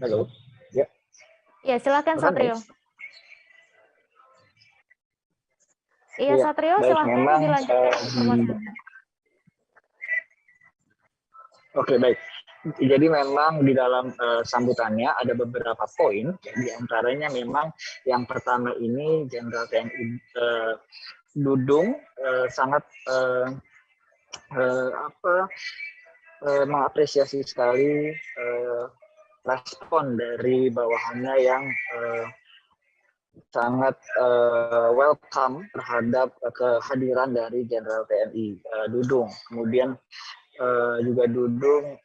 Halo, ya. Ya, silakan Satrio. Iya, Ya, Satrio, baik, silakan memang, dilanjutkan informasinya. Oke, baik. Jadi memang di dalam sambutannya ada beberapa poin, ya, di antaranya memang yang pertama ini Jenderal TNI Dudung sangat mengapresiasi sekali respon dari bawahannya yang sangat welcome terhadap kehadiran dari Jenderal TNI Dudung. Kemudian juga Dudung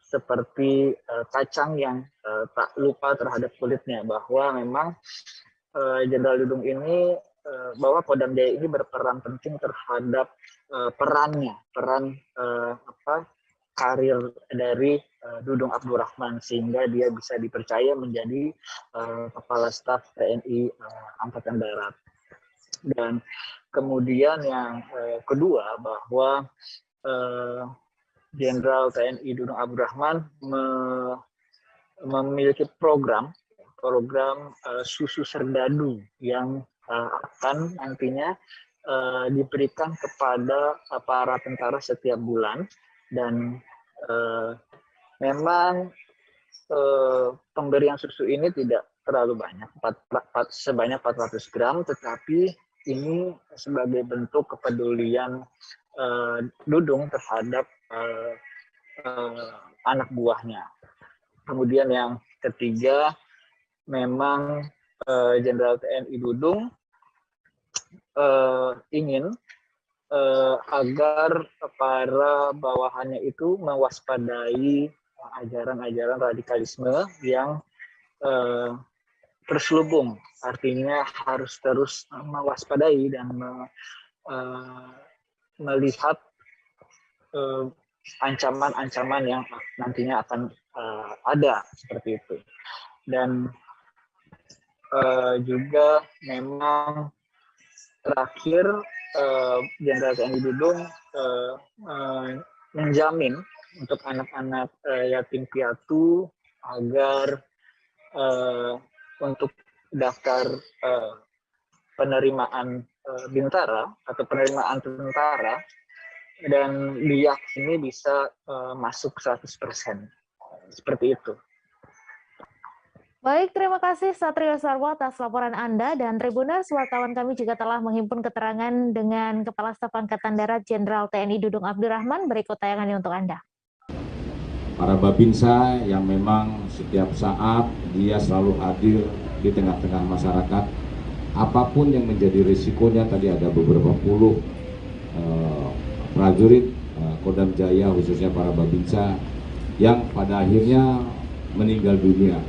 seperti kacang yang tak lupa terhadap kulitnya, bahwa memang Jenderal Dudung ini, bahwa Kodam Jaya ini berperan penting terhadap peran karir dari Dudung Abdurrahman, sehingga dia bisa dipercaya menjadi Kepala Staf TNI Angkatan Darat. Dan kemudian yang kedua, bahwa Jenderal TNI Dudung Abdurrahman memiliki program susu serdadu yang akan nantinya diberikan kepada para tentara setiap bulan. Dan memang pemberian susu ini tidak terlalu banyak, sebanyak 400 gram, tetapi ini sebagai bentuk kepedulian Dudung terhadap anak buahnya. Kemudian yang ketiga, memang Jenderal TNI Dudung ingin agar para bawahannya itu mewaspadai ajaran-ajaran radikalisme yang terselubung. Artinya harus terus mewaspadai dan melihat ancaman-ancaman yang nantinya akan ada, seperti itu. Dan juga memang terakhir Jenderal TNI Dudung menjamin untuk anak-anak yatim piatu agar untuk daftar penerimaan bintara atau penerimaan tentara, dan diyakini bisa masuk 100%. Seperti itu. Baik, terima kasih Satrio Sarwo atas laporan Anda, dan Tribuners, wartawan kami juga telah menghimpun keterangan dengan Kepala Staf Angkatan Darat Jenderal TNI Dudung Abdurrahman. Berikut tayangannya untuk Anda. Para Babinsa yang memang setiap saat dia selalu hadir di tengah-tengah masyarakat, apapun yang menjadi risikonya. Tadi ada beberapa puluh prajurit Kodam Jaya, khususnya para Babinsa, yang pada akhirnya meninggal dunia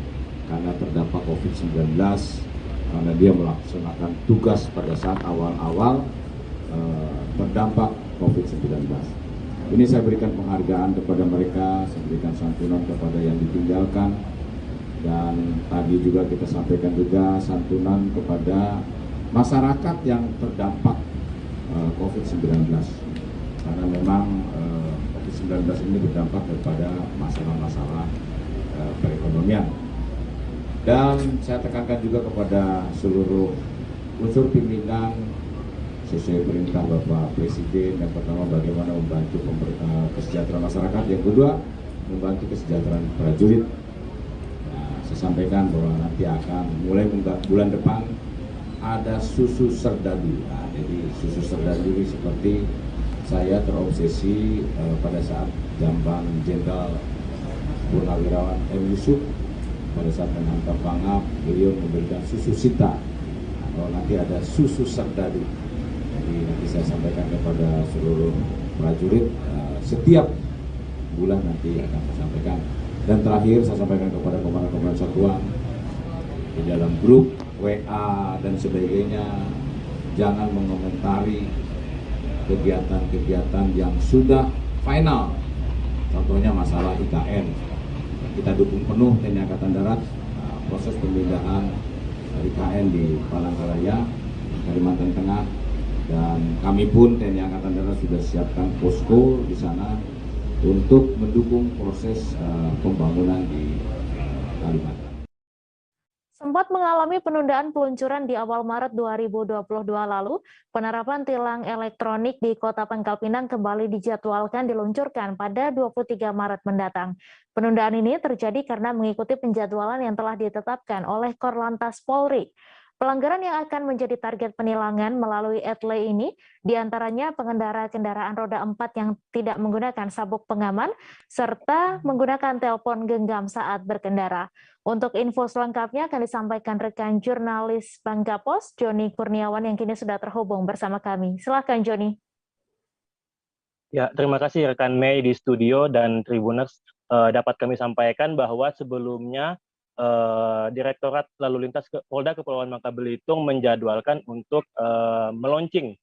karena terdampak COVID-19, karena dia melaksanakan tugas pada saat awal-awal terdampak COVID-19. Ini saya berikan penghargaan kepada mereka, saya berikan santunan kepada yang ditinggalkan, dan tadi juga kita sampaikan juga santunan kepada masyarakat yang terdampak COVID-19, karena memang COVID-19 ini berdampak kepada masalah-masalah perekonomian. Dan saya tekankan juga kepada seluruh unsur pimpinan sesuai perintah Bapak Presiden. Yang pertama, bagaimana membantu kesejahteraan masyarakat. Yang kedua, membantu kesejahteraan prajurit. Nah, saya sampaikan bahwa nanti akan mulai bulan depan ada susu serdadu. Nah, jadi susu serdadu ini seperti saya terobsesi pada saat zaman Jenderal Purnawirawan M. Yusuf. Pada saat menangkap Pangap, beliau memberikan susu Sita. Kalau nanti ada susu serdadu, jadi nanti saya sampaikan kepada seluruh prajurit setiap bulan nanti akan saya sampaikan. Dan terakhir saya sampaikan kepada komandan-komandan satuan di dalam grup WA dan sebagainya, jangan mengomentari kegiatan-kegiatan yang sudah final. Contohnya masalah IKN. Kita dukung penuh TNI Angkatan Darat proses pemindahan IKN di Palangkaraya, Kalimantan Tengah, dan kami pun TNI Angkatan Darat sudah siapkan posko di sana untuk mendukung proses pembangunan di Kalimantan. Sempat mengalami penundaan peluncuran di awal Maret 2022 lalu, penerapan tilang elektronik di Kota Pangkal Pinang kembali dijadwalkan diluncurkan pada 23 Maret mendatang. Penundaan ini terjadi karena mengikuti penjadwalan yang telah ditetapkan oleh Korlantas Polri. Pelanggaran yang akan menjadi target penilangan melalui ETLE ini diantaranya pengendara kendaraan roda 4 yang tidak menggunakan sabuk pengaman, serta menggunakan telepon genggam saat berkendara. Untuk info selengkapnya akan disampaikan rekan jurnalis Bangka Pos, Joni Kurniawan yang kini sudah terhubung bersama kami. Silakan Joni. Ya, terima kasih rekan Mei di studio dan Tribuners. Dapat kami sampaikan bahwa sebelumnya Direktorat Lalu Lintas Polda Kepulauan Bangka Belitung menjadwalkan untuk meluncing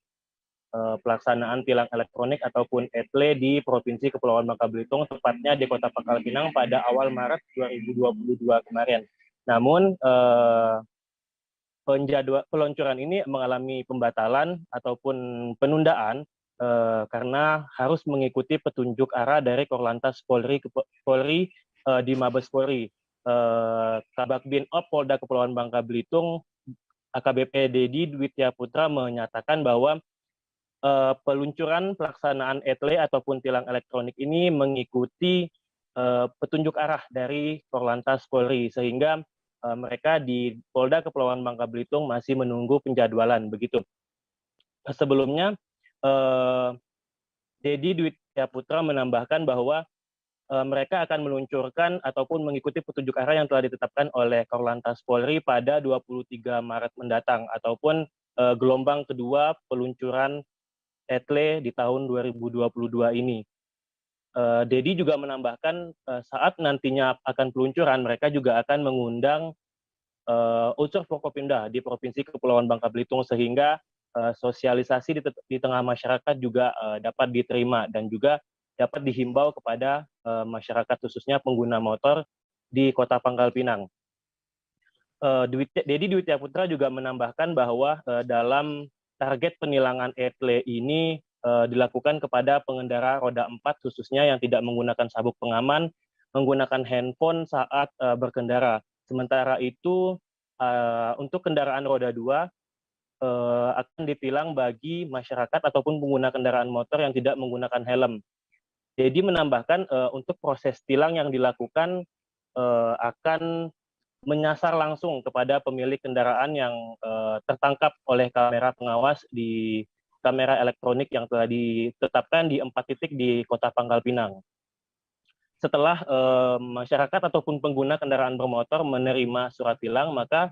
pelaksanaan tilang elektronik ataupun ETLE di Provinsi Kepulauan Bangka Belitung, tepatnya di Kota Pangkal Pinang pada awal Maret 2022 kemarin. Namun peluncuran ini mengalami pembatalan ataupun penundaan karena harus mengikuti petunjuk arah dari Korlantas Polri di Mabes Polri. Kabak Binop Polda Kepulauan Bangka Belitung AKBP Dedi Dwitya Putra menyatakan bahwa peluncuran pelaksanaan ETLE ataupun tilang elektronik ini mengikuti petunjuk arah dari Korlantas Polri, sehingga mereka di Polda Kepulauan Bangka Belitung masih menunggu penjadwalan begitu. Sebelumnya Dedi Dwitya Putra menambahkan bahwa mereka akan meluncurkan ataupun mengikuti petunjuk arah yang telah ditetapkan oleh Korlantas Polri pada 23 Maret mendatang ataupun gelombang kedua peluncuran ETLE di tahun 2022 ini. Dedi juga menambahkan saat nantinya akan peluncuran mereka juga akan mengundang unsur Forkopimda di Provinsi Kepulauan Bangka Belitung sehingga sosialisasi di tengah masyarakat juga dapat diterima dan juga dapat dihimbau kepada masyarakat khususnya pengguna motor di Kota Pangkal Pinang. Dedi Dwitya Putra juga menambahkan bahwa dalam target penilangan ETLE ini dilakukan kepada pengendara roda 4 khususnya yang tidak menggunakan sabuk pengaman, menggunakan handphone saat berkendara. Sementara itu untuk kendaraan roda 2 akan ditilang bagi masyarakat ataupun pengguna kendaraan motor yang tidak menggunakan helm. Jadi menambahkan untuk proses tilang yang dilakukan akan menyasar langsung kepada pemilik kendaraan yang tertangkap oleh kamera pengawas di kamera elektronik yang telah ditetapkan di 4 titik di Kota Pangkal Pinang. Setelah masyarakat ataupun pengguna kendaraan bermotor menerima surat tilang, maka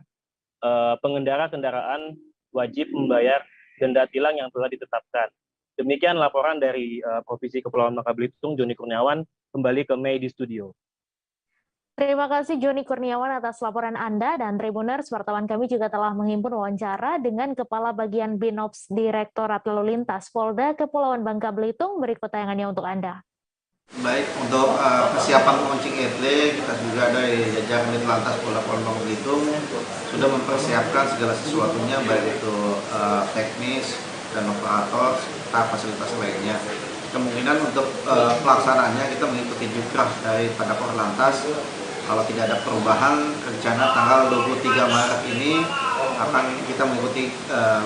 pengendara kendaraan wajib membayar denda tilang yang telah ditetapkan. Demikian laporan dari Provinsi Kepulauan Bangka Belitung, Joni Kurniawan, kembali ke Mei di studio. Terima kasih Joni Kurniawan atas laporan Anda, dan Tribuners, wartawan kami juga telah menghimpun wawancara dengan Kepala Bagian Binops Direktorat Lalu Lintas Polda Kepulauan Bangka Belitung. Berikut tayangannya untuk Anda. Baik, untuk persiapan launching ETLE, kita juga dari jajaran Lantas Polda Bangka Belitung sudah mempersiapkan segala sesuatunya, baik itu teknis dan operator serta fasilitas lainnya. Kemungkinan untuk pelaksanaannya kita mengikuti juga daripada Korlantas. Kalau tidak ada perubahan, rencana tanggal 23 Maret ini akan kita mengikuti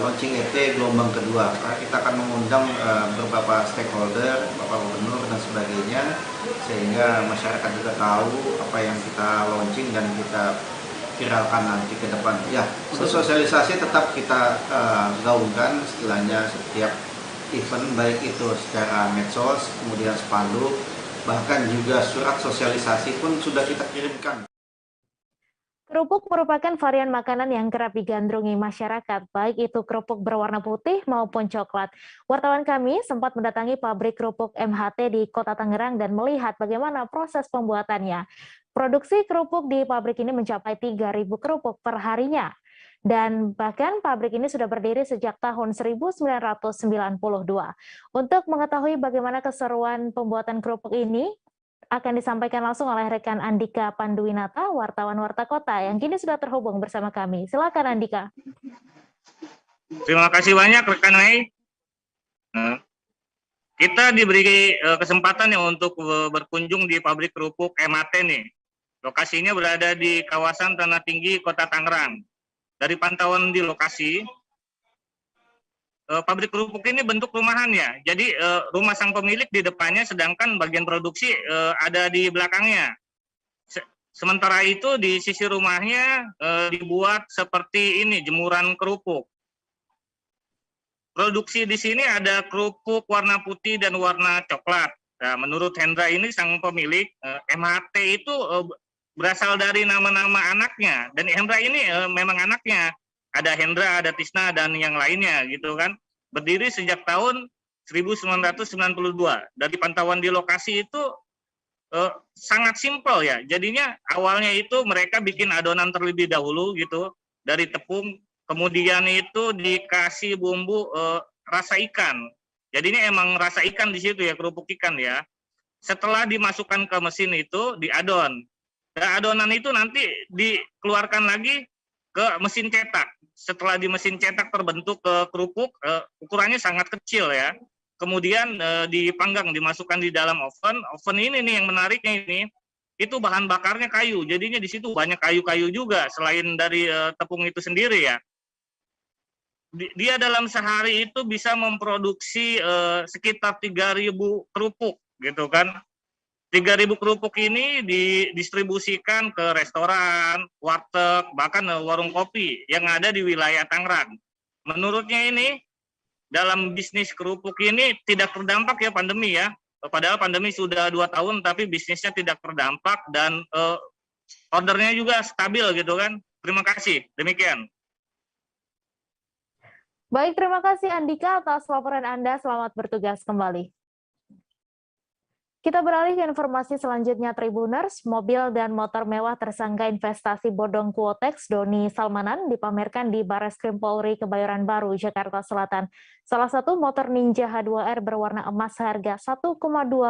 launching ETLE gelombang kedua. Kita akan mengundang beberapa stakeholder, Bapak Gubernur dan sebagainya, sehingga masyarakat juga tahu apa yang kita launching dan kita viralkan nanti ke depan. Ya, untuk sosialisasi tetap kita gaungkan istilahnya setiap event, baik itu secara medsos, kemudian spanduk, bahkan juga surat sosialisasi pun sudah kita kirimkan. Kerupuk merupakan varian makanan yang kerap digandrungi masyarakat, baik itu kerupuk berwarna putih maupun coklat. Wartawan kami sempat mendatangi pabrik kerupuk MHT di Kota Tangerang dan melihat bagaimana proses pembuatannya. Produksi kerupuk di pabrik ini mencapai 3.000 kerupuk per harinya. Dan bahkan pabrik ini sudah berdiri sejak tahun 1992. Untuk mengetahui bagaimana keseruan pembuatan kerupuk ini, akan disampaikan langsung oleh rekan Andika Panduwinata, wartawan Warta Kota, yang kini sudah terhubung bersama kami. Silakan Andika. Terima kasih banyak rekan Mei. Kita diberi kesempatan ya untuk berkunjung di pabrik kerupuk MAT nih. Lokasinya berada di kawasan Tanah Tinggi, Kota Tangerang. Dari pantauan di lokasi, pabrik kerupuk ini bentuk rumahan ya. Jadi rumah sang pemilik di depannya, sedangkan bagian produksi ada di belakangnya. Sementara itu di sisi rumahnya dibuat seperti ini, jemuran kerupuk. Produksi di sini ada kerupuk warna putih dan warna coklat. Nah, menurut Hendra ini sang pemilik, MHT itu berasal dari nama-nama anaknya. Dan Hendra ini memang anaknya. Ada Hendra, ada Tisna, dan yang lainnya gitu kan. Berdiri sejak tahun 1992. Dari pantauan di lokasi itu sangat simpel ya. Jadinya awalnya itu mereka bikin adonan terlebih dahulu gitu dari tepung. Kemudian itu dikasih bumbu rasa ikan. Jadi ini emang rasa ikan di situ ya, kerupuk ikan ya. Setelah dimasukkan ke mesin itu diadon. Dan adonan itu nanti dikeluarkan lagi ke mesin cetak. Setelah di mesin cetak terbentuk kerupuk, ukurannya sangat kecil ya. Kemudian dipanggang, dimasukkan di dalam oven. Oven ini nih yang menariknya ini, itu bahan bakarnya kayu. Jadinya di situ banyak kayu-kayu juga selain dari tepung itu sendiri ya. Dia dalam sehari itu bisa memproduksi sekitar 3.000 kerupuk gitu kan. 3.000 kerupuk ini didistribusikan ke restoran, warteg, bahkan warung kopi yang ada di wilayah Tangerang. Menurutnya ini dalam bisnis kerupuk ini tidak terdampak ya pandemi ya. Padahal pandemi sudah 2 tahun tapi bisnisnya tidak terdampak dan ordernya juga stabil gitu kan. Terima kasih. Demikian. Baik, terima kasih Andika atas laporan Anda. Selamat bertugas kembali. Kita beralih ke informasi selanjutnya, Tribuners. Mobil dan motor mewah tersangka investasi bodong Quotex Doni Salmanan dipamerkan di Barreskrim Polri Kebayoran Baru, Jakarta Selatan. Salah satu motor Ninja H2R berwarna emas harga 1,2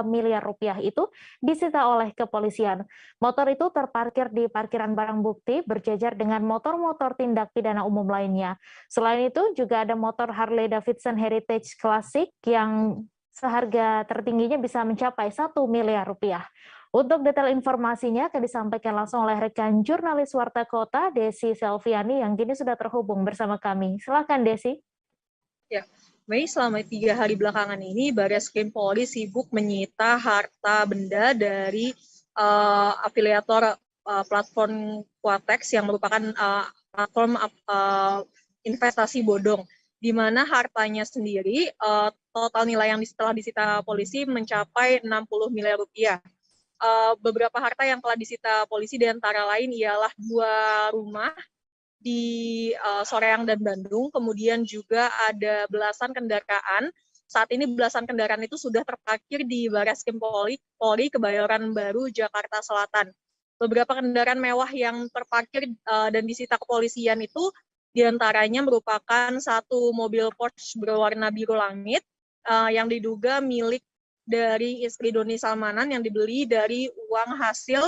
miliar rupiah itu disita oleh kepolisian. Motor itu terparkir di parkiran barang bukti berjajar dengan motor-motor tindak pidana umum lainnya. Selain itu juga ada motor Harley Davidson Heritage Classic yang seharga tertingginya bisa mencapai 1 miliar rupiah. Untuk detail informasinya akan disampaikan langsung oleh rekan jurnalis Warta Kota, Desi Selviani, yang kini sudah terhubung bersama kami. Silakan, Desi. Ya, Mei, selama 3 hari belakangan ini, Barreskrim Polri sibuk menyita harta benda dari afiliator platform Quotex yang merupakan platform investasi bodong, di mana hartanya sendiri total nilai yang telah disita polisi mencapai 60 miliar rupiah. Beberapa harta yang telah disita polisi di antara lain ialah 2 rumah di Soreang dan Bandung, kemudian juga ada belasan kendaraan. Saat ini belasan kendaraan itu sudah terparkir di Barreskrim Polri Kebayoran Baru, Jakarta Selatan. Beberapa kendaraan mewah yang terparkir dan disita kepolisian itu diantaranya merupakan satu mobil Porsche berwarna biru langit yang diduga milik dari istri Doni Salmanan yang dibeli dari uang hasil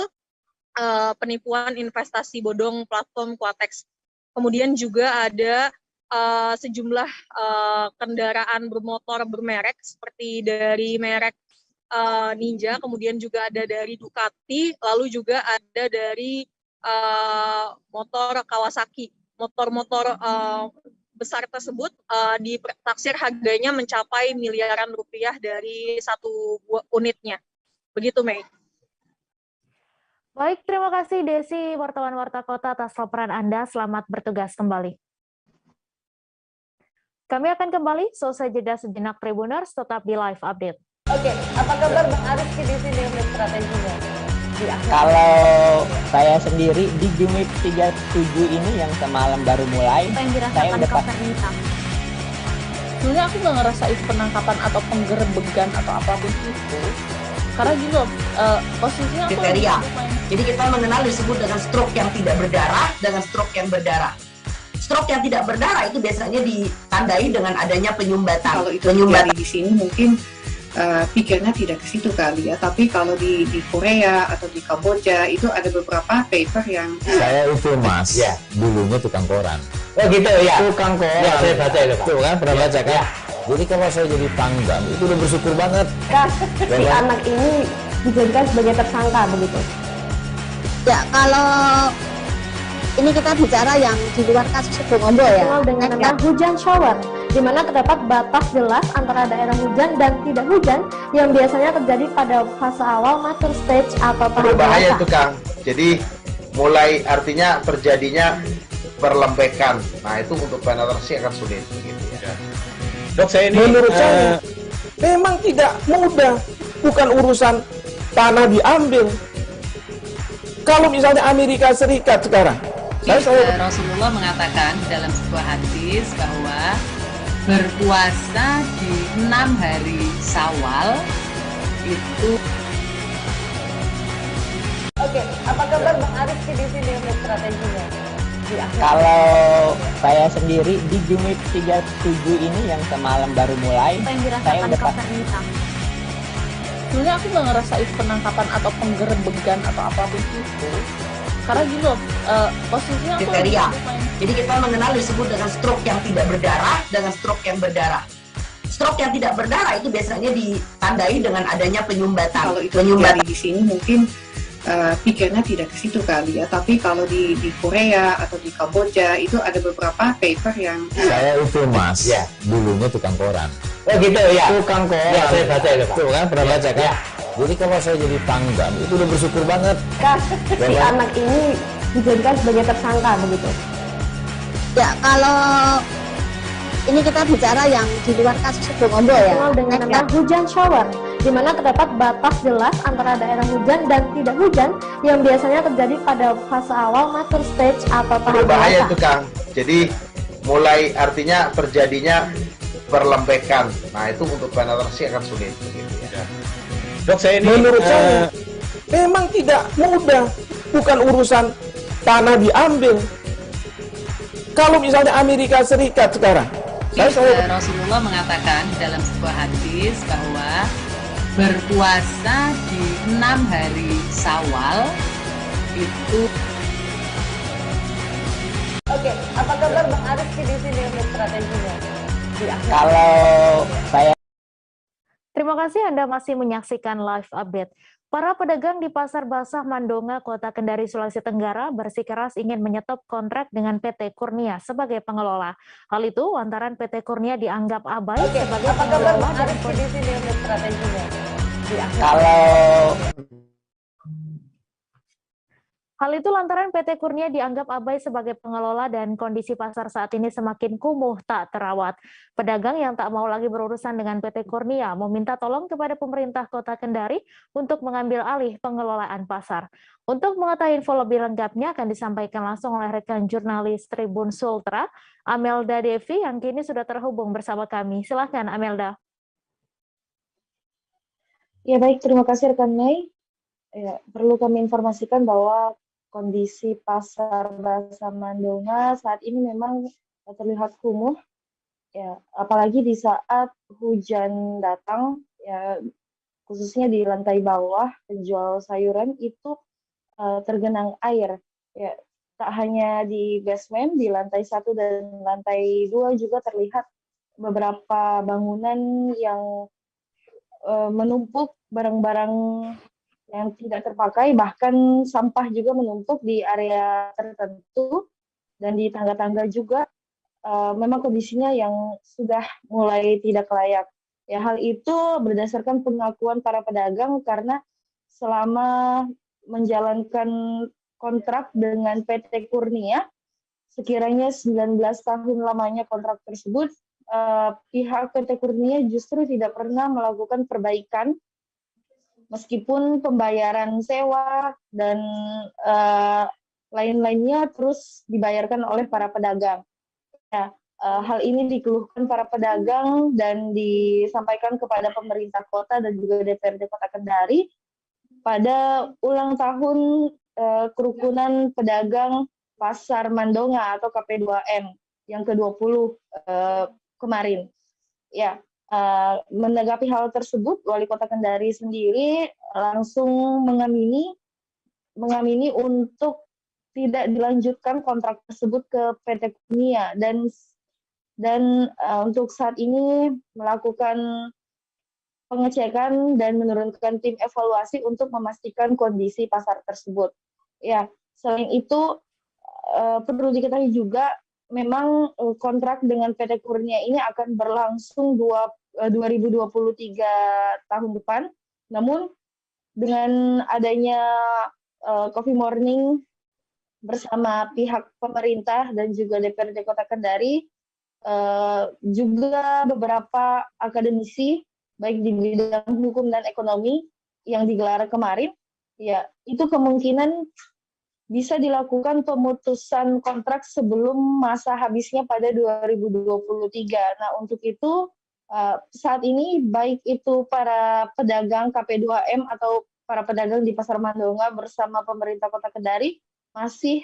penipuan investasi bodong platform Quotex. Kemudian juga ada sejumlah kendaraan bermotor bermerek seperti dari merek Ninja, kemudian juga ada dari Ducati, lalu juga ada dari motor Kawasaki. Motor-motor besar tersebut ditaksir harganya mencapai miliaran rupiah dari satu unitnya. Begitu, Mei. Baik, terima kasih Desi, wartawan Warta Kota, atas laporan Anda. Selamat bertugas kembali. Kami akan kembali selesai jeda sejenak, Tribuners, tetap di live update. Oke, apa kabar Bang Ariski di sini untuk strateginya? Kalau saya sendiri di Jumip 37 ini yang semalam baru mulai, saya udah sebenarnya aku nggak ngerasa itu penangkapan atau penggerbegan atau apapun itu, karena gitu posisinya kriteria. Jadi kita mengenal disebut dengan stroke yang tidak berdarah dengan stroke yang berdarah. Stroke yang tidak berdarah itu biasanya ditandai dengan adanya penyumbatan. Kalau itu terjadi di sini mungkin pikirnya tidak ke situ kali ya, tapi kalau di Korea atau di Kamboja itu ada beberapa paper yang saya itu Mas, dulunya tukang koran. Oh gitu ya. Tukang koran. Ya, saya baca itu Pak. Tuh kan pernah baca kan? Ya. Jadi kalau saya jadi Pangdam itu udah bersyukur banget. Si anak ini dijadikan sebagai tersangka begitu. Ya, kalau ini kita bicara yang di luar kasus Sebongondo ya. Dikenal dengan nama hujan shower, di mana terdapat batas jelas antara daerah hujan dan tidak hujan yang biasanya terjadi pada fase awal mature stage atau tahap berbahaya dewasa. itu Kang. Jadi mulai artinya terjadinya perlembekan. Nah itu untuk penetrasi akan sulit. Gitu ya. Dok, saya ini menurut saya memang tidak mudah, bukan urusan tanah diambil. Kalau misalnya Amerika Serikat sekarang, Rasulullah mengatakan dalam sebuah hadis bahwa berpuasa di 6 hari Syawal itu. Oke, apa kabar Bang Arif di sini untuk strateginya? Kalau saya sendiri di Jumip 37 ini yang semalam baru mulai, saya udah Sebenarnya aku nggak ngerasain penangkapan atau penggerebegan atau apapun itu, karena gitu posisinya aku kriteria. Jadi kita mengenal disebut dengan stroke yang tidak berdarah dengan stroke yang berdarah. Stroke yang tidak berdarah itu biasanya ditandai dengan adanya penyumbatan. Kalau itu terjadi di sini mungkin pikirnya tidak ke situ kali ya, tapi kalau di Korea atau di Kamboja itu ada beberapa paper yang saya itu Mas, dulunya tukang koran. Oh gitu ya. Tukang koran. Ya, saya baca itu Pak. Tuh kan pernah baca kan? Ya. Jadi kalau saya jadi Pangdam itu udah bersyukur banget. Si anak ini dijadikan sebagai tersangka begitu. Ya, kalau ini kita bicara yang di luar kasus Sebongondo ya. Dikenal dengan nama hujan shower, di mana terdapat batas jelas antara daerah hujan dan tidak hujan yang biasanya terjadi pada fase awal mature stage atau tahap berbahaya dewasa. itu Kang. Jadi mulai artinya terjadinya perlembekan. Nah itu untuk penetrasi akan sulit. Gitu ya. Dok, saya ini menurut saya memang tidak mudah, bukan urusan tanah diambil. Kalau misalnya Amerika Serikat sekarang, Rasulullah mengatakan dalam sebuah hadis bahwa berpuasa di 6 hari Syawal itu. Oke, apa kabar Bang Arif di sini untuk strateginya? Kalau saya Terima kasih Anda masih menyaksikan live update. Para pedagang di Pasar Basah Mandonga, Kota Kendari, Sulawesi Tenggara bersikeras ingin menyetop kontrak dengan PT Kurnia sebagai pengelola. Hal itu lantaran PT Kurnia dianggap abai sebagai apa kabar pengelola Bang dan Arif di sini untuk strateginya? Hal itu lantaran PT Kurnia dianggap abai sebagai pengelola dan kondisi pasar saat ini semakin kumuh tak terawat. Pedagang yang tak mau lagi berurusan dengan PT Kurnia meminta tolong kepada pemerintah Kota Kendari untuk mengambil alih pengelolaan pasar. Untuk mengetahui info lebih lengkapnya akan disampaikan langsung oleh rekan jurnalis Tribun Sultra, Amelda Devi, yang kini sudah terhubung bersama kami. Silakan Amelda. Ya baik, terima kasih rekan Mei. Ya, perlu kami informasikan bahwa kondisi Pasar Basah Mandonga saat ini memang terlihat kumuh, ya, apalagi di saat hujan datang, ya, khususnya di lantai bawah penjual sayuran itu tergenang air. Ya, tak hanya di basement, di lantai 1 dan lantai 2 juga terlihat beberapa bangunan yang menumpuk barang-barang yang tidak terpakai, bahkan sampah juga menumpuk di area tertentu dan di tangga-tangga juga memang kondisinya yang sudah mulai tidak layak. Ya, hal itu berdasarkan pengakuan para pedagang karena selama menjalankan kontrak dengan PT Kurnia, sekiranya 19 tahun lamanya kontrak tersebut, pihak PT Kurnia justru tidak pernah melakukan perbaikan meskipun pembayaran sewa dan lain-lainnya terus dibayarkan oleh para pedagang. Ya, hal ini dikeluhkan para pedagang dan disampaikan kepada pemerintah kota dan juga DPRD Kota Kendari pada ulang tahun Kerukunan Pedagang Pasar Mandonga atau KP2M yang ke-20 kemarin. Ya, menanggapi hal tersebut, Wali Kota Kendari sendiri langsung mengamini untuk tidak dilanjutkan kontrak tersebut ke PT Kurnia dan dan untuk saat ini melakukan pengecekan dan menurunkan tim evaluasi untuk memastikan kondisi pasar tersebut. Ya, selain itu perlu diketahui juga memang kontrak dengan PT Kurnia ini akan berlangsung 2023 tahun depan. Namun dengan adanya Coffee Morning bersama pihak pemerintah dan juga DPRD Kota Kendari, juga beberapa akademisi baik di bidang hukum dan ekonomi yang digelar kemarin, ya itu kemungkinan bisa dilakukan pemutusan kontrak sebelum masa habisnya pada 2023. Nah, untuk itu saat ini baik itu para pedagang KP2M atau para pedagang di Pasar Mandonga bersama pemerintah Kota Kendari masih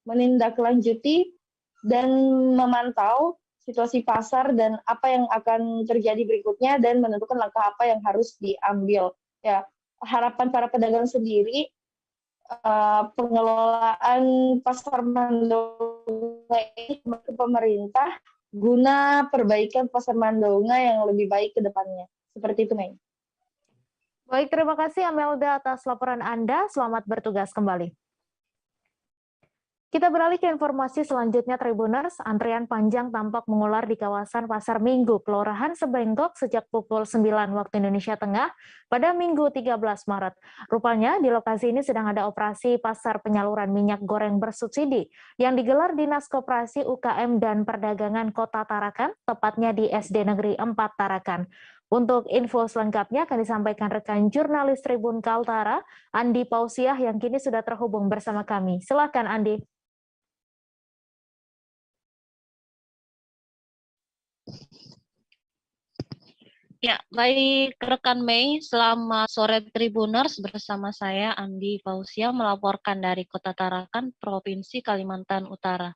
menindaklanjuti dan memantau situasi pasar dan apa yang akan terjadi berikutnya dan menentukan langkah apa yang harus diambil. Ya, harapan para pedagang sendiri pengelolaan Pasar Mandonga ini ke pemerintah guna perbaikan Pasar Mandonga yang lebih baik ke depannya. Seperti itu, Mei. Baik, terima kasih Amelda atas laporan Anda. Selamat bertugas kembali. Kita beralih ke informasi selanjutnya, Tribuners. Antrian panjang tampak mengular di kawasan Pasar Minggu, Kelurahan Sebengkok sejak pukul 9 waktu Indonesia Tengah pada Minggu 13 Maret. Rupanya di lokasi ini sedang ada operasi pasar penyaluran minyak goreng bersubsidi yang digelar Dinas Koperasi UKM dan Perdagangan Kota Tarakan, tepatnya di SD Negeri 4 Tarakan. Untuk info selengkapnya akan disampaikan rekan jurnalis Tribun Kaltara, Andi Pausiah, yang kini sudah terhubung bersama kami. Silakan, Andi. Ya, baik rekan Mei, selamat sore Tribuners, bersama saya Andi Pausia melaporkan dari Kota Tarakan, Provinsi Kalimantan Utara.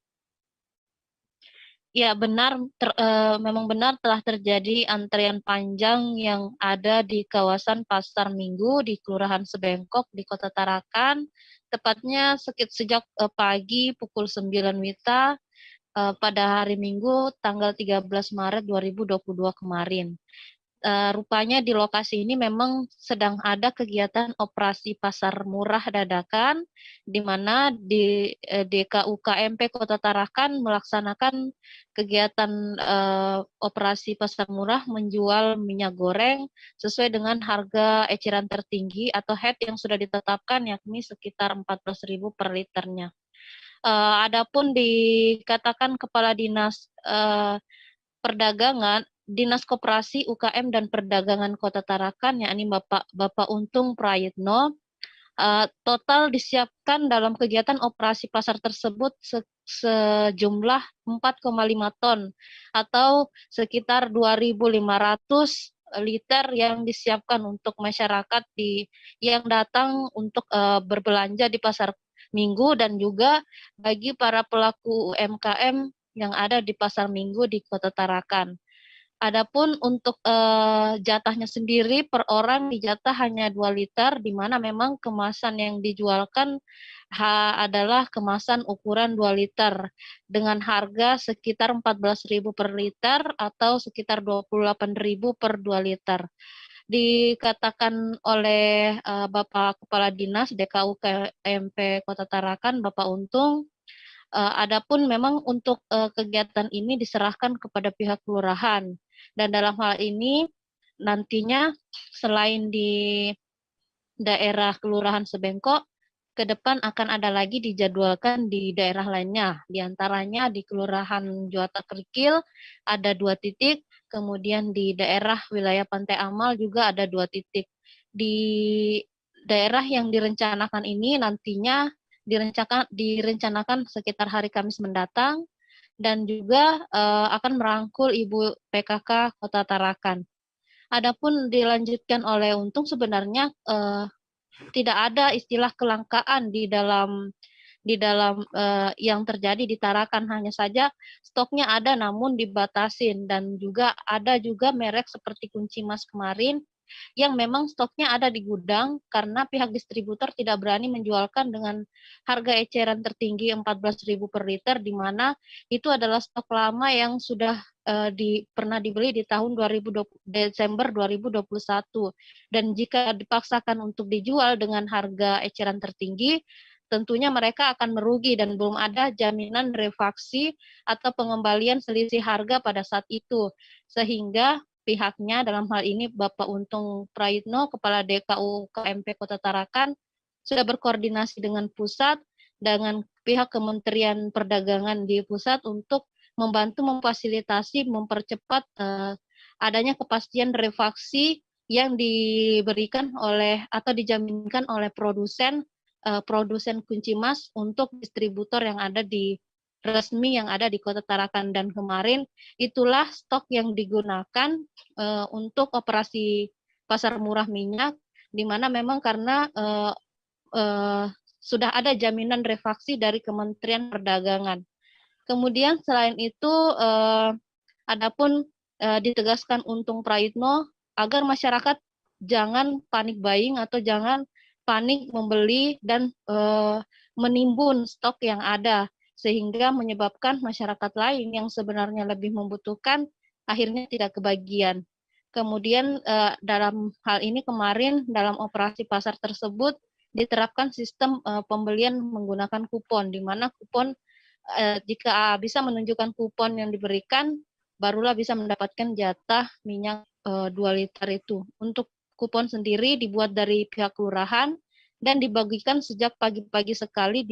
Ya, memang benar telah terjadi antrian panjang yang ada di kawasan Pasar Minggu di Kelurahan Sebengkok di Kota Tarakan, tepatnya sejak pagi pukul 9 WITA pada hari Minggu tanggal 13 Maret 2022 kemarin. Rupanya di lokasi ini memang sedang ada kegiatan operasi pasar murah dadakan, di mana di DKUKMP Kota Tarakan melaksanakan kegiatan operasi pasar murah menjual minyak goreng sesuai dengan harga eceran tertinggi atau HET yang sudah ditetapkan, yakni sekitar 14.000 per liternya. Adapun dikatakan Kepala Dinas Perdagangan, Dinas Koperasi UKM dan Perdagangan Kota Tarakan, yakni Bapak Untung Prayitno, total disiapkan dalam kegiatan operasi pasar tersebut sejumlah 4,5 ton atau sekitar 2.500 liter yang disiapkan untuk masyarakat yang datang untuk berbelanja di Pasar Minggu dan juga bagi para pelaku UMKM yang ada di Pasar Minggu di Kota Tarakan. Adapun untuk jatahnya sendiri per orang dijatah hanya 2 liter, di mana memang kemasan yang dijualkan adalah kemasan ukuran 2 liter dengan harga sekitar 14.000 per liter atau sekitar 28.000 per 2 liter. Dikatakan oleh Bapak Kepala Dinas DKUKMP Kota Tarakan, Bapak Untung, adapun memang untuk kegiatan ini diserahkan kepada pihak kelurahan. Dan dalam hal ini nantinya selain di daerah Kelurahan Sebengkok, ke depan akan ada lagi dijadwalkan di daerah lainnya. Di antaranya di Kelurahan Juata Kerikil ada 2 titik, kemudian di daerah wilayah Pantai Amal juga ada 2 titik. Di daerah yang direncanakan ini nantinya direncanakan sekitar hari Kamis mendatang, dan juga akan merangkul Ibu PKK Kota Tarakan. Adapun dilanjutkan oleh Untung, sebenarnya tidak ada istilah kelangkaan di dalam yang terjadi di Tarakan, hanya saja stoknya ada namun dibatasin, dan juga ada juga merek seperti kunci mas kemarin yang memang stoknya ada di gudang karena pihak distributor tidak berani menjualkan dengan harga eceran tertinggi 14.000 per liter, di mana itu adalah stok lama yang sudah pernah dibeli di tahun Desember 2021. Dan jika dipaksakan untuk dijual dengan harga eceran tertinggi, tentunya mereka akan merugi dan belum ada jaminan refaksi atau pengembalian selisih harga pada saat itu. Sehingga pihaknya, dalam hal ini Bapak Untung Prayitno, Kepala DKU KMP Kota Tarakan, sudah berkoordinasi dengan pusat, dengan pihak Kementerian Perdagangan di pusat untuk membantu memfasilitasi, mempercepat adanya kepastian refaksi yang diberikan oleh atau dijaminkan oleh produsen kunci emas untuk distributor yang ada di resmi yang ada di Kota Tarakan. Dan kemarin itulah stok yang digunakan untuk operasi pasar murah minyak, di mana memang karena sudah ada jaminan refaksi dari Kementerian Perdagangan. Kemudian selain itu, adapun ditegaskan Untung Prayitno agar masyarakat jangan panik buying atau jangan panik membeli dan menimbun stok yang ada, sehingga menyebabkan masyarakat lain yang sebenarnya lebih membutuhkan akhirnya tidak kebagian. Kemudian dalam hal ini kemarin dalam operasi pasar tersebut diterapkan sistem pembelian menggunakan kupon, di mana kupon jika bisa menunjukkan kupon yang diberikan, barulah bisa mendapatkan jatah minyak 2 liter itu. Untuk kupon sendiri dibuat dari pihak kelurahan dan dibagikan sejak pagi-pagi sekali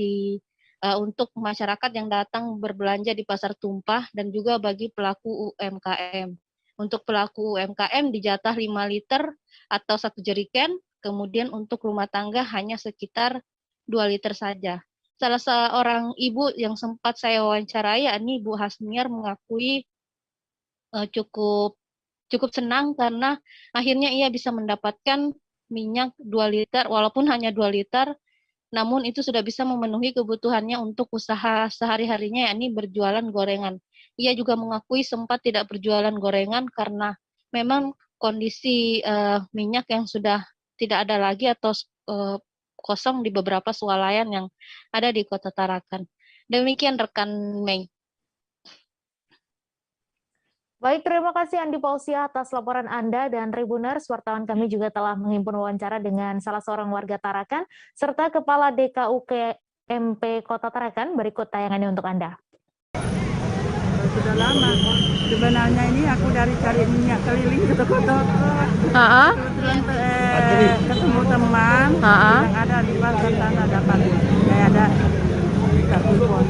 untuk masyarakat yang datang berbelanja di pasar tumpah dan juga bagi pelaku UMKM. Untuk pelaku UMKM dijatah 5 liter atau 1 jerigen, kemudian untuk rumah tangga hanya sekitar 2 liter saja. Salah seorang ibu yang sempat saya wawancarai, yakni Bu Hasmiar, mengakui cukup senang karena akhirnya ia bisa mendapatkan minyak 2 liter, walaupun hanya 2 liter, namun itu sudah bisa memenuhi kebutuhannya untuk usaha sehari-harinya, yakni berjualan gorengan. Ia juga mengakui sempat tidak berjualan gorengan karena memang kondisi minyak yang sudah tidak ada lagi atau kosong di beberapa swalayan yang ada di Kota Tarakan. Demikian rekan Mei. Baik, terima kasih Andi Pausia atas laporan Anda, dan Tribuners, wartawan kami juga telah menghimpun wawancara dengan salah seorang warga Tarakan serta Kepala DKU KMP Kota Tarakan. Berikut tayangannya untuk Anda. Sudah lama. Sebenarnya ini aku dari cari minyak keliling ke toko-toko. Kebetulan ketemu teman yang ada di pasar sana dapat kayak ada kupon.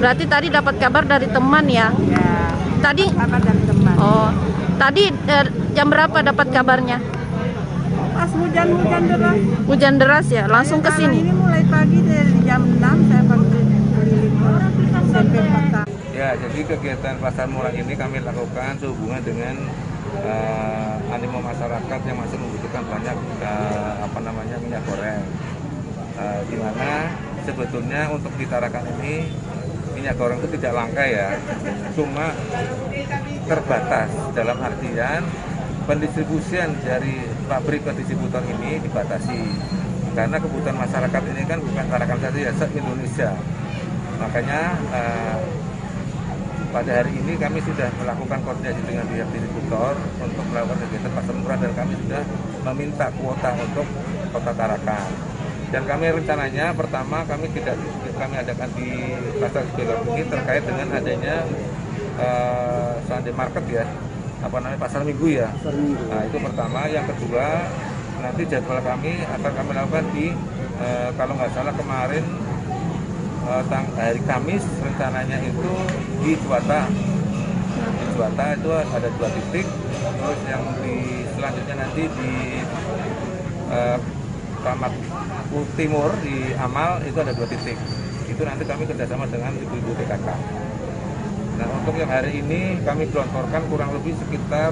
Berarti tadi dapat kabar dari teman ya? Ya. Tadi kabar dari teman. Oh. Tadi jam berapa dapat kabarnya? Pas hujan deras. Hujan deras ya, langsung ke sini. Ini mulai pagi dari jam 6 saya keliling sampai pasar. Ya, jadi kegiatan pasar murah ini kami lakukan sehubungan dengan animo masyarakat yang masih membutuhkan banyak minyak goreng. Di mana sebetulnya untuk di Tarakan ini minyak goreng itu tidak langka ya, cuma terbatas dalam artian pendistribusian dari pabrik ke distributor ini dibatasi karena kebutuhan masyarakat ini kan bukan Tarakan saja ya, se-Indonesia. Makanya pada hari ini kami sudah melakukan koordinasi dengan pihak distributor untuk melakukan kegiatan pasar murah dan kami sudah meminta kuota untuk Kota Tarakan. Dan kami rencananya pertama kami adakan di pasar Sebelok ini terkait dengan adanya Sunday market ya, pasar minggu ya. Nah itu pertama. Yang kedua nanti jadwal kami akan kami lakukan di kalau nggak salah kemarin hari Kamis rencananya itu di Juwata. Di Juwata itu ada 2 titik, terus yang selanjutnya nanti di Kramat Timur di Amal itu ada 2 titik. Itu nanti kami kerjasama dengan ibu-ibu PKK. Nah untuk yang hari ini kami gelontorkan kurang lebih sekitar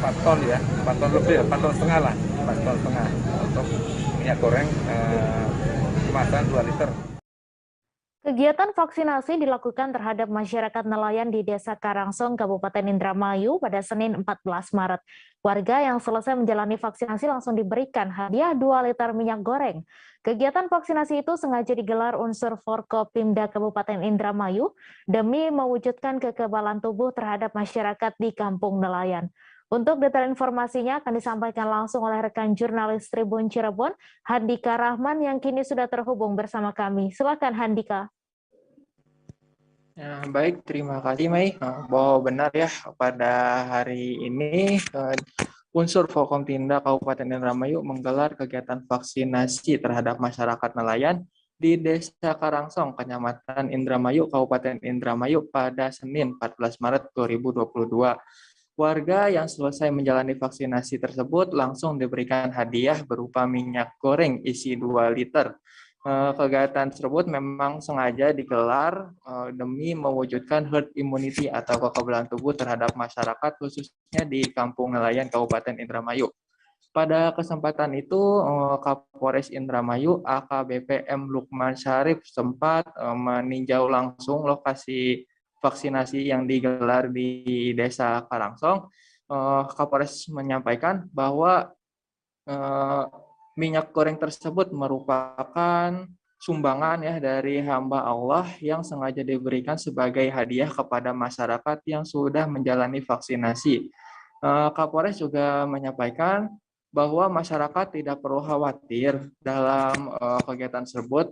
4 ton ya, 4 ton lebih, 4 ton setengah lah, 4 ton setengah untuk minyak goreng kemasan 2 liter. Kegiatan vaksinasi dilakukan terhadap masyarakat nelayan di Desa Karangsong, Kabupaten Indramayu pada Senin 14 Maret. Warga yang selesai menjalani vaksinasi langsung diberikan hadiah 2 liter minyak goreng. Kegiatan vaksinasi itu sengaja digelar unsur Forkopimda Kabupaten Indramayu demi mewujudkan kekebalan tubuh terhadap masyarakat di kampung nelayan. Untuk detail informasinya akan disampaikan langsung oleh rekan jurnalis Tribun Cirebon, Handika Rahman yang kini sudah terhubung bersama kami. Silakan Handika. Ya, baik, terima kasih Mei. Bahwa benar ya, pada hari ini unsur Forkopimda Kabupaten Indramayu menggelar kegiatan vaksinasi terhadap masyarakat nelayan di Desa Karangsong, Kecamatan Indramayu, Kabupaten Indramayu pada Senin 14 Maret 2022. Warga yang selesai menjalani vaksinasi tersebut langsung diberikan hadiah berupa minyak goreng isi 2 liter. Kegiatan tersebut memang sengaja digelar demi mewujudkan herd immunity atau kekebalan tubuh terhadap masyarakat khususnya di Kampung Nelayan Kabupaten Indramayu. Pada kesempatan itu, Kapolres Indramayu AKBP M. Lukman Syarif sempat meninjau langsung lokasi vaksinasi yang digelar di Desa Karangsong. Kapolres menyampaikan bahwa minyak goreng tersebut merupakan sumbangan ya dari hamba Allah yang sengaja diberikan sebagai hadiah kepada masyarakat yang sudah menjalani vaksinasi. Kapolres juga menyampaikan bahwa masyarakat tidak perlu khawatir dalam kegiatan tersebut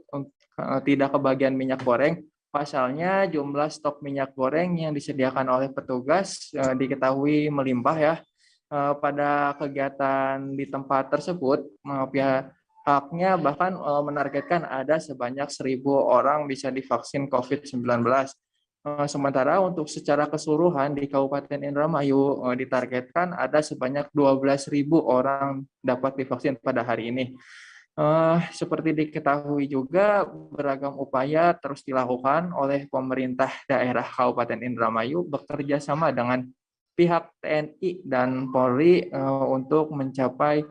tidak kebagian minyak goreng. Pasalnya jumlah stok minyak goreng yang disediakan oleh petugas diketahui melimpah ya. Pada kegiatan di tempat tersebut, pihaknya bahkan menargetkan ada sebanyak 1.000 orang bisa divaksin COVID-19. Sementara untuk secara keseluruhan di Kabupaten Indramayu ditargetkan ada sebanyak 12.000 orang dapat divaksin pada hari ini. Seperti diketahui juga, beragam upaya terus dilakukan oleh pemerintah daerah Kabupaten Indramayu bekerja sama dengan pihak TNI dan Polri untuk mencapai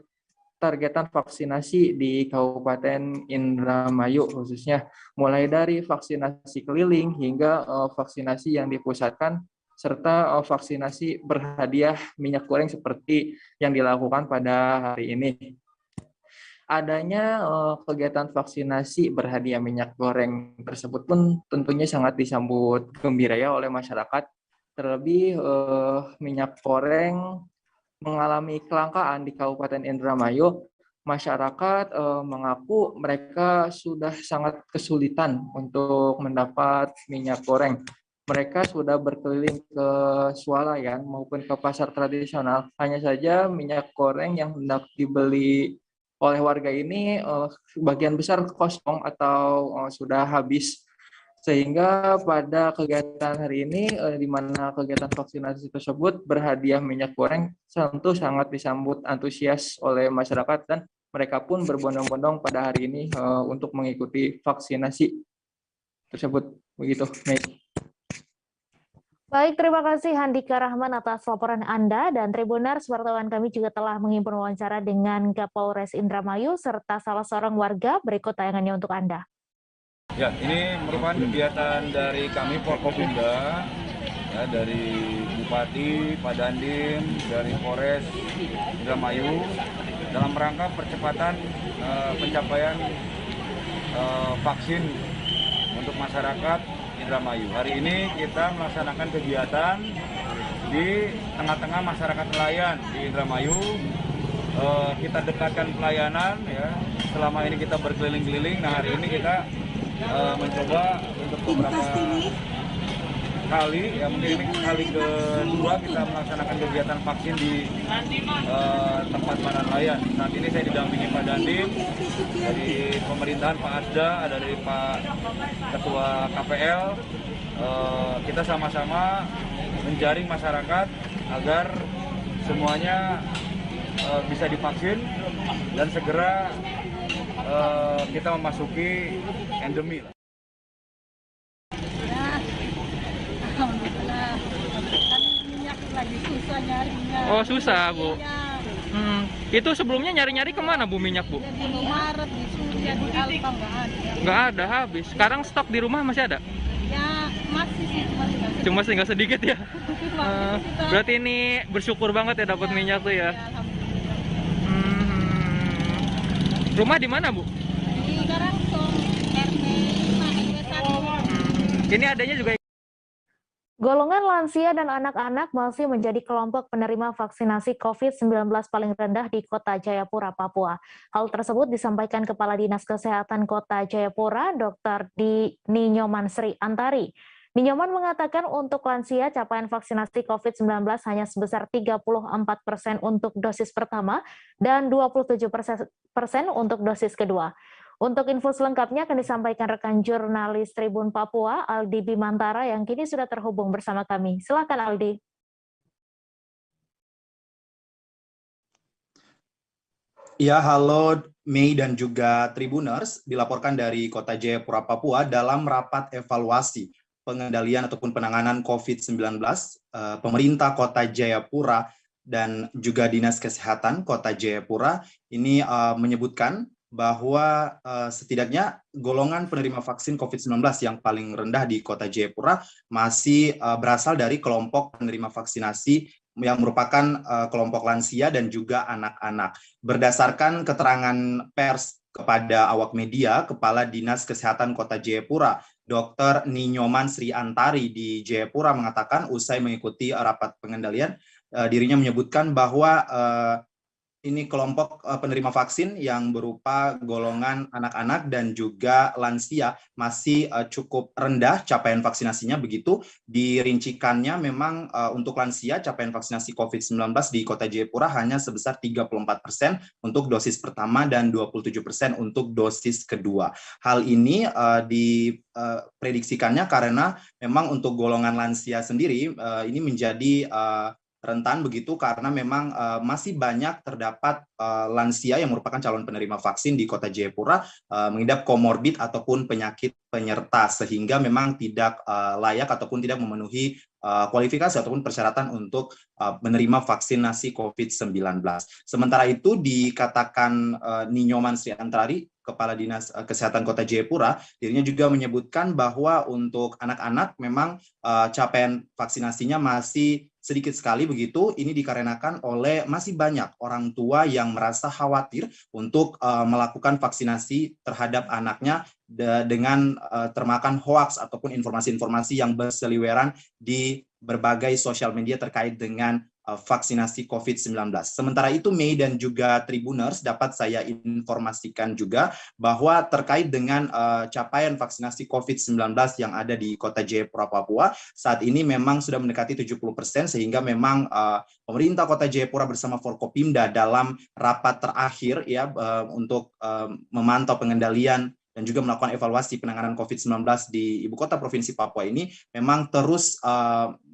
targetan vaksinasi di Kabupaten Indramayu khususnya mulai dari vaksinasi keliling hingga vaksinasi yang dipusatkan serta vaksinasi berhadiah minyak goreng seperti yang dilakukan pada hari ini. Adanya kegiatan vaksinasi berhadiah minyak goreng tersebut pun tentunya sangat disambut gembira ya oleh masyarakat. Terlebih minyak goreng mengalami kelangkaan di Kabupaten Indramayu, masyarakat mengaku mereka sudah sangat kesulitan untuk mendapat minyak goreng. Mereka sudah berkeliling ke swalayan maupun ke pasar tradisional. Hanya saja minyak goreng yang hendak dibeli oleh warga ini sebagian besar kosong atau sudah habis. Sehingga pada kegiatan hari ini, di mana kegiatan vaksinasi tersebut berhadiah minyak goreng, tentu sangat disambut antusias oleh masyarakat dan mereka pun berbondong-bondong pada hari ini untuk mengikuti vaksinasi tersebut. Begitu, Mei. Baik, terima kasih Handika Rahman atas laporan Anda, dan Tribuners, wartawan kami juga telah menghimpun wawancara dengan Kapolres Indramayu serta salah seorang warga. Berikut tayangannya untuk Anda. Ya, ini merupakan kegiatan dari kami Forkopimda, ya, dari Bupati, Pak Dandim, dari Polres Indramayu dalam rangka percepatan pencapaian vaksin untuk masyarakat Indramayu. Hari ini kita melaksanakan kegiatan di tengah-tengah masyarakat nelayan di Indramayu. Kita dekatkan pelayanan, ya. Selama ini kita berkeliling-keliling. Nah, hari ini kita mencoba untuk beberapa kali, ya mungkin ini kali kedua kita melaksanakan kegiatan vaksin di tempat mana nelayan. Saat ini saya didampingi Pak Dandim dari pemerintahan, Pak Asda, ada dari Pak Ketua KPL. Kita sama-sama menjaring masyarakat agar semuanya bisa divaksin dan segera kita memasuki endemi. Alhamdulillah, kan minyak lagi susah nyarinya. Oh, susah, Bu. Ya, Itu sebelumnya nyari-nyari kemana Bu minyak Bu? Di Maret, di Surya, di Alfa nggak ada. Nggak ada, habis. Sekarang stok di rumah masih ada? Ya masih sih, Cuma tinggal sedikit ya. Berarti ini bersyukur banget ya dapat minyak tuh ya. Rumah di mana Bu? Di Karangsong, RT 5, RW 1. Ini adanya juga. Golongan lansia dan anak-anak masih menjadi kelompok penerima vaksinasi COVID-19 paling rendah di Kota Jayapura, Papua. Hal tersebut disampaikan Kepala Dinas Kesehatan Kota Jayapura, Dr. Ninyoman Sri Antari. Ninyoman mengatakan untuk lansia capaian vaksinasi COVID-19 hanya sebesar 34% untuk dosis pertama dan 27% untuk dosis kedua. Untuk info selengkapnya akan disampaikan rekan jurnalis Tribun Papua, Aldi Bimantara, yang kini sudah terhubung bersama kami. Silakan Aldi. Ya, halo Mei dan juga Tribuners, dilaporkan dari Kota Jayapura, Papua dalam rapat evaluasi pengendalian ataupun penanganan COVID-19, pemerintah Kota Jayapura dan juga Dinas Kesehatan Kota Jayapura ini menyebutkan bahwa setidaknya golongan penerima vaksin COVID-19 yang paling rendah di Kota Jayapura masih berasal dari kelompok penerima vaksinasi yang merupakan kelompok lansia dan juga anak-anak. Berdasarkan keterangan pers kepada awak media, Kepala Dinas Kesehatan Kota Jayapura, Dr. Ninyoman Sri Antari di Jayapura mengatakan usai mengikuti rapat pengendalian, dirinya menyebutkan bahwa ini kelompok penerima vaksin yang berupa golongan anak-anak dan juga lansia masih cukup rendah capaian vaksinasinya. Begitu dirincikannya memang untuk lansia capaian vaksinasi COVID-19 di Kota Jayapura hanya sebesar 34% untuk dosis pertama dan 27% untuk dosis kedua. Hal ini diprediksikannya karena memang untuk golongan lansia sendiri ini menjadi rentan begitu karena memang masih banyak terdapat lansia yang merupakan calon penerima vaksin di Kota Jayapura mengidap komorbid ataupun penyakit penyerta sehingga memang tidak layak ataupun tidak memenuhi kualifikasi ataupun persyaratan untuk menerima vaksinasi COVID-19. Sementara itu dikatakan Ninyoman Sri Antari, Kepala Dinas Kesehatan Kota Jayapura, dirinya juga menyebutkan bahwa untuk anak-anak memang capaian vaksinasinya masih sedikit sekali begitu. Ini dikarenakan oleh masih banyak orang tua yang merasa khawatir untuk melakukan vaksinasi terhadap anaknya dengan termakan hoaks ataupun informasi-informasi yang berseliweran di berbagai sosial media terkait dengan vaksinasi COVID-19. Sementara itu, Mei dan juga Tribuners, dapat saya informasikan juga bahwa terkait dengan capaian vaksinasi COVID-19 yang ada di Kota Jayapura, Papua, saat ini memang sudah mendekati 70%, sehingga memang pemerintah Kota Jayapura bersama Forkopimda dalam rapat terakhir ya untuk memantau pengendalian dan juga melakukan evaluasi penanganan COVID-19 di Ibu Kota Provinsi Papua ini memang terus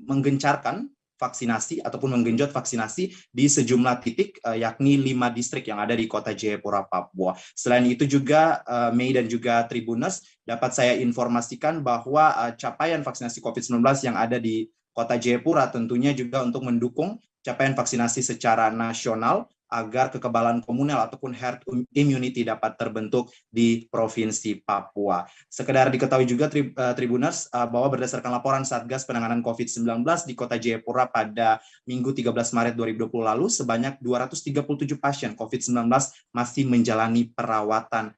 menggencarkan vaksinasi ataupun menggenjot vaksinasi di sejumlah titik yakni 5 distrik yang ada di Kota Jayapura, Papua. Selain itu juga Mei dan juga Tribuners, dapat saya informasikan bahwa capaian vaksinasi COVID-19 yang ada di Kota Jayapura tentunya juga untuk mendukung capaian vaksinasi secara nasional agar kekebalan komunal ataupun herd immunity dapat terbentuk di Provinsi Papua. Sekedar diketahui juga Tribuners bahwa berdasarkan laporan Satgas Penanganan COVID-19 di Kota Jayapura pada Minggu 13 Maret 2020 lalu, sebanyak 237 pasien COVID-19 masih menjalani perawatan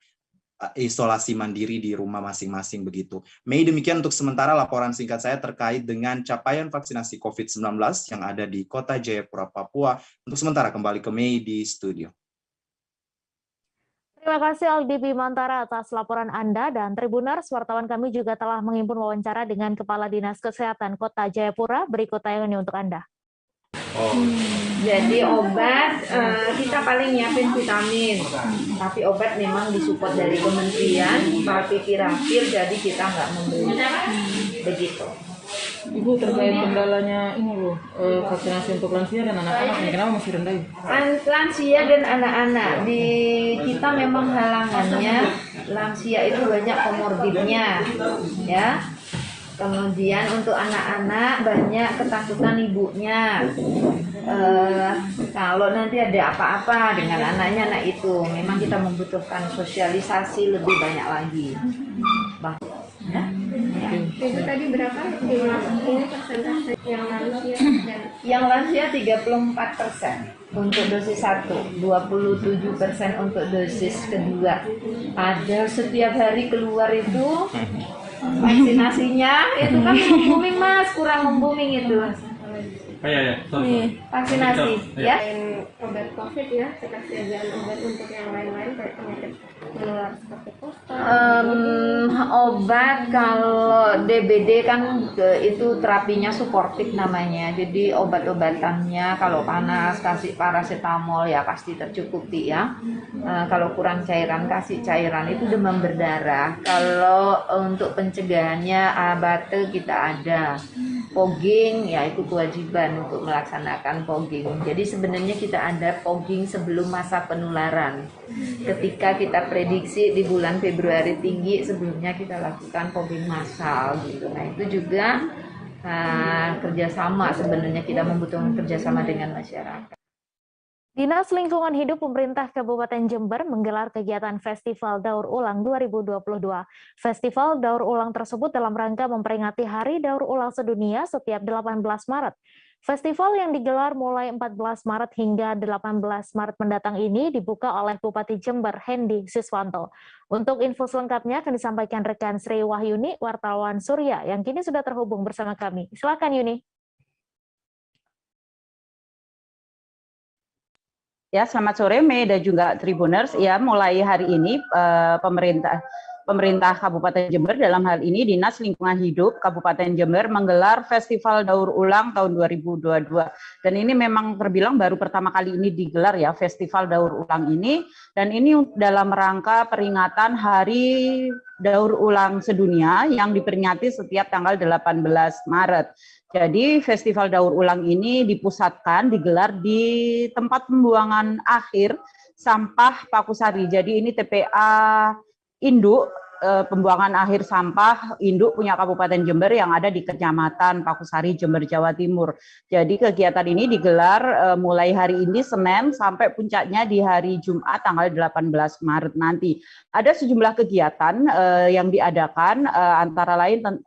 isolasi mandiri di rumah masing-masing begitu. Mei, demikian untuk sementara laporan singkat saya terkait dengan capaian vaksinasi COVID-19 yang ada di Kota Jayapura, Papua. Untuk sementara kembali ke Mei di studio. Terima kasih Aldi Bimantara atas laporan Anda, dan Tribuners, wartawan kami juga telah menghimpun wawancara dengan Kepala Dinas Kesehatan Kota Jayapura. Berikut tayangan ini untuk Anda. Jadi obat kita paling nyiapin vitamin, tapi obat memang disupport dari kementerian, Favipiravir, jadi kita nggak membeli. Begitu. Ibu, terkait kendalanya ini loh, vaksinasi untuk lansia dan anak-anak ini kenapa masih rendah? Lansia dan anak-anak di kita memang halangannya lansia itu banyak komorbidnya, ya. Kemudian untuk anak-anak banyak ketakutan ibunya. Kalau nanti ada apa-apa dengan anak itu, memang kita membutuhkan sosialisasi lebih banyak lagi. Itu tadi berapa? Ini persentase yang lansia dan yang lansia 34% untuk dosis 1, 27% untuk dosis kedua. Ada setiap hari keluar itu vaksinasinya itu kan booming Mas, kurang membooming itu. Vaksinasi ya. Obat COVID ya, ketersediaan obat untuk yang lain-lain kayak penyakit menular seperti kusta. Obat kalau DBD kan itu terapinya suportif namanya. Jadi obat-obatannya kalau panas kasih paracetamol ya pasti tercukupi ya. Kalau kurang cairan kasih cairan, itu demam berdarah. Kalau untuk pencegahannya ABATE kita ada. Fogging ya itu kewajiban untuk melaksanakan fogging. Jadi sebenarnya kita ada fogging sebelum masa penularan. Ketika kita prediksi di bulan Februari tinggi, sebelumnya kita lakukan fogging massal gitu. Nah itu juga kerjasama, sebenarnya kita membutuhkan kerjasama dengan masyarakat. Dinas Lingkungan Hidup Pemerintah Kabupaten Jember menggelar kegiatan Festival Daur Ulang 2022. Festival Daur Ulang tersebut dalam rangka memperingati Hari Daur Ulang Sedunia setiap 18 Maret. Festival yang digelar mulai 14 Maret hingga 18 Maret mendatang ini dibuka oleh Bupati Jember Hendy Siswanto. Untuk info selengkapnya akan disampaikan rekan Sri Wahyuni, wartawan Surya, yang kini sudah terhubung bersama kami. Silakan Yuni. Ya, selamat sore Mei dan juga Tribuners. Ya, mulai hari ini pemerintah Kabupaten Jember, dalam hal ini Dinas Lingkungan Hidup Kabupaten Jember, menggelar Festival Daur Ulang tahun 2022. Dan ini memang terbilang baru pertama kali ini digelar ya, Festival Daur Ulang ini. Dan ini dalam rangka peringatan Hari Daur Ulang Sedunia yang diperingati setiap tanggal 18 Maret. Jadi Festival Daur Ulang ini dipusatkan, digelar di tempat pembuangan akhir sampah Pakusari. Jadi ini TPA induk, pembuangan akhir sampah induk punya Kabupaten Jember yang ada di Kecamatan Pakusari, Jember, Jawa Timur. Jadi kegiatan ini digelar mulai hari ini Senin sampai puncaknya di hari Jumat tanggal 18 Maret nanti. Ada sejumlah kegiatan yang diadakan, antara lain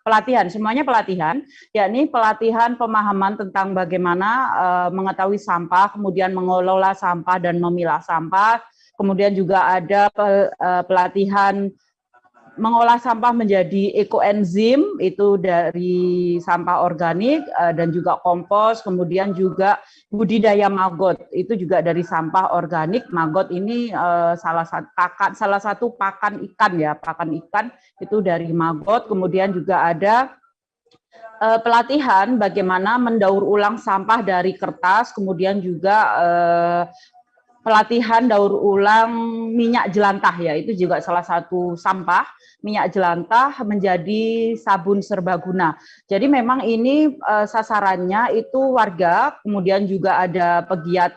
pelatihan, semuanya pelatihan, yakni pelatihan pemahaman tentang bagaimana mengetahui sampah, kemudian mengelola sampah dan memilah sampah, kemudian juga ada pelatihan mengolah sampah menjadi ekoenzim, itu dari sampah organik dan juga kompos, kemudian juga budidaya maggot, itu juga dari sampah organik. Maggot ini salah satu pakan ikan ya, pakan ikan itu dari maggot. Kemudian juga ada pelatihan bagaimana mendaur ulang sampah dari kertas, kemudian juga pelatihan daur ulang minyak jelantah ya, itu juga salah satu sampah minyak jelantah menjadi sabun serbaguna. Jadi memang ini sasarannya itu warga, kemudian juga ada pegiat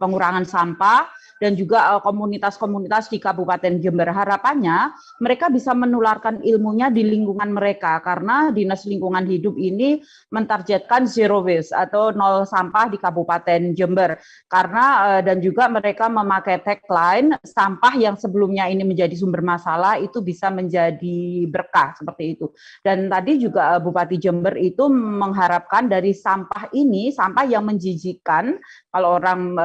pengurangan sampah dan juga komunitas-komunitas di Kabupaten Jember. Harapannya mereka bisa menularkan ilmunya di lingkungan mereka, karena Dinas Lingkungan Hidup ini mentargetkan zero waste atau nol sampah di Kabupaten Jember. Karena dan juga mereka memakai tagline, sampah yang sebelumnya ini menjadi sumber masalah itu bisa menjadi berkah, seperti itu. Dan tadi juga Bupati Jember itu mengharapkan dari sampah ini, sampah yang menjijikan, kalau orang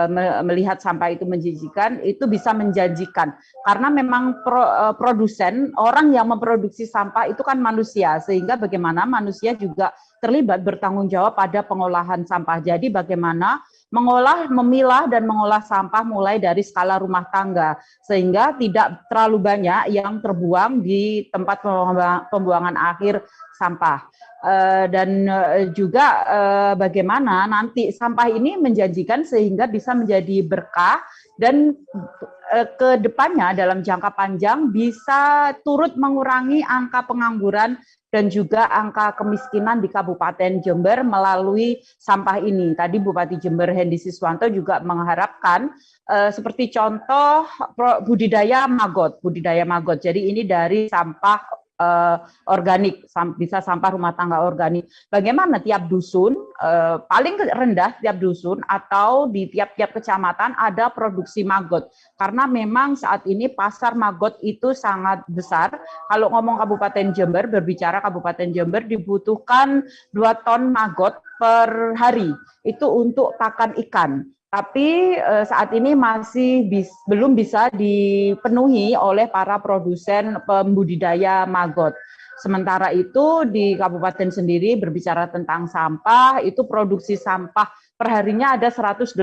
melihat sampah itu menjijikan, itu bisa menjanjikan. Karena memang produsen, orang yang memproduksi sampah itu kan manusia, sehingga bagaimana manusia juga terlibat bertanggung jawab pada pengolahan sampah. Jadi bagaimana mengolah, memilah, dan mengolah sampah mulai dari skala rumah tangga, sehingga tidak terlalu banyak yang terbuang di tempat pembuangan akhir sampah. Dan juga bagaimana nanti sampah ini menjanjikan sehingga bisa menjadi berkah, dan ke depannya dalam jangka panjang bisa turut mengurangi angka pengangguran dan juga angka kemiskinan di Kabupaten Jember melalui sampah ini. Tadi Bupati Jember Hendy Siswanto juga mengharapkan seperti contoh budidaya maggot. Jadi ini dari sampah organik, bisa sampah rumah tangga organik. Bagaimana tiap dusun, paling rendah tiap dusun atau di tiap-tiap kecamatan ada produksi maggot. Karena memang saat ini pasar maggot itu sangat besar. Kalau ngomong Kabupaten Jember, berbicara Kabupaten Jember dibutuhkan 2 ton maggot per hari. Itu untuk pakan ikan. Tapi saat ini masih belum bisa dipenuhi oleh para produsen pembudidaya maggot. Sementara itu di kabupaten sendiri berbicara tentang sampah, itu produksi sampah perharinya ada 187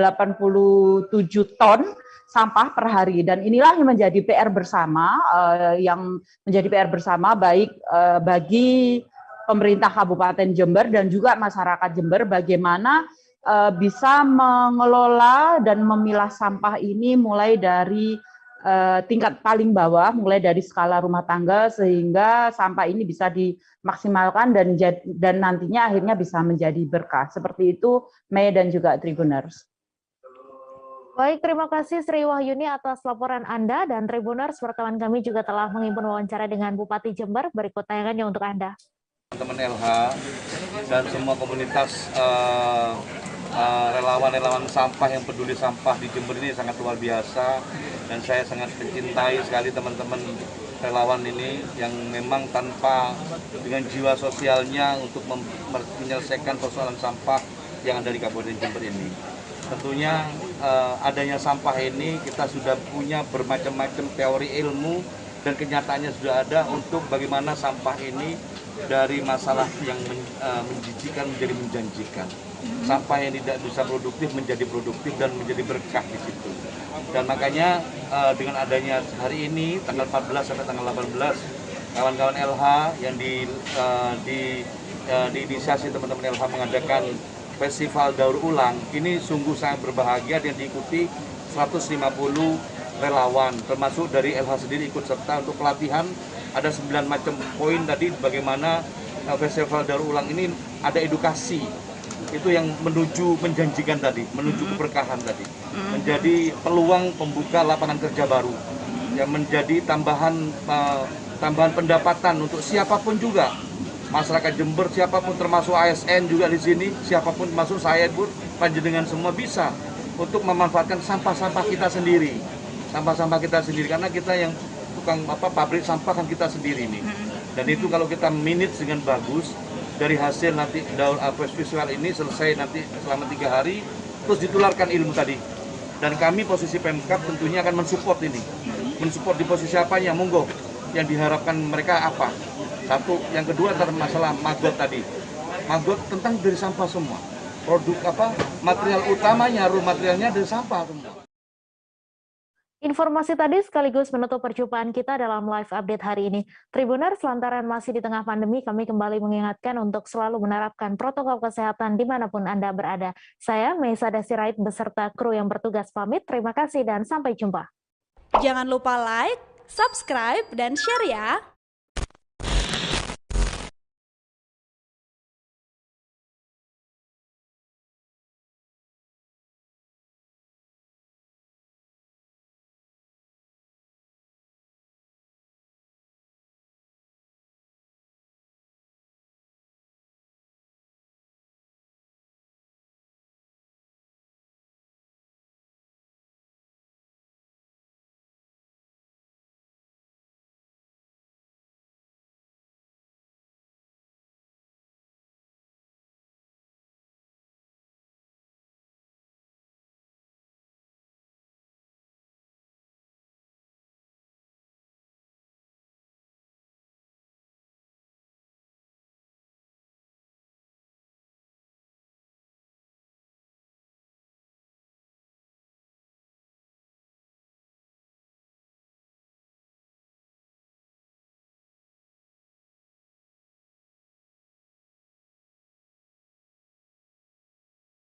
ton sampah per hari. Dan inilah yang menjadi PR bersama, baik bagi pemerintah Kabupaten Jember dan juga masyarakat Jember, bagaimana bisa mengelola dan memilah sampah ini mulai dari tingkat paling bawah, mulai dari skala rumah tangga, sehingga sampah ini bisa dimaksimalkan dan nantinya akhirnya bisa menjadi berkah. Seperti itu, Mei dan juga Tribuners. Baik, terima kasih Sri Wahyuni atas laporan Anda, dan Tribuners, wartawan kami juga telah menghimpun wawancara dengan Bupati Jember. Berikut tayangannya untuk Anda. Teman-teman LH dan semua komunitas relawan-relawan sampah yang peduli sampah di Jember ini sangat luar biasa, dan saya sangat mencintai sekali teman-teman relawan ini yang memang tanpa dengan jiwa sosialnya untuk menyelesaikan persoalan sampah yang ada di Kabupaten Jember ini. Tentunya adanya sampah ini kita sudah punya bermacam-macam teori ilmu dan kenyataannya sudah ada untuk bagaimana sampah ini dari masalah yang menjijikan menjadi menjanjikan. Sampah yang tidak bisa produktif menjadi produktif dan menjadi berkah di situ. Dan makanya dengan adanya hari ini tanggal 14 sampai tanggal 18, kawan-kawan LH yang diinisiasi teman-teman LH mengadakan festival daur ulang, ini sungguh sangat berbahagia dan diikuti 150 relawan, termasuk dari LH sendiri ikut serta untuk pelatihan. Ada 9 macam poin tadi bagaimana festival daur ulang ini ada edukasi. Itu yang menuju menjanjikan tadi, menuju keberkahan tadi. Menjadi peluang pembuka lapangan kerja baru. Yang menjadi tambahan pendapatan untuk siapapun juga. Masyarakat Jember siapapun, termasuk ASN juga di sini, siapapun termasuk saya pun, panjenengan semua bisa untuk memanfaatkan sampah-sampah kita sendiri. Sampah-sampah kita sendiri, karena kita yang tukang pabrik sampah kan kita sendiri nih. Dan itu kalau kita manage dengan bagus, dari hasil nanti daur festival ini selesai nanti selama 3 hari, terus ditularkan ilmu tadi. Dan kami posisi Pemkab tentunya akan mensupport ini. Mensupport di posisi apanya, monggo. Yang diharapkan mereka apa? Satu, yang kedua adalah masalah maggot tadi. Maggot tentang dari sampah semua. Produk material utamanya, raw materialnya dari sampah semua. Informasi tadi sekaligus menutup perjumpaan kita dalam live update hari ini. Tribuners, lantaran masih di tengah pandemi, kami kembali mengingatkan untuk selalu menerapkan protokol kesehatan dimanapun Anda berada. Saya, Meisa Desirait, beserta kru yang bertugas pamit. Terima kasih dan sampai jumpa. Jangan lupa like, subscribe, dan share ya!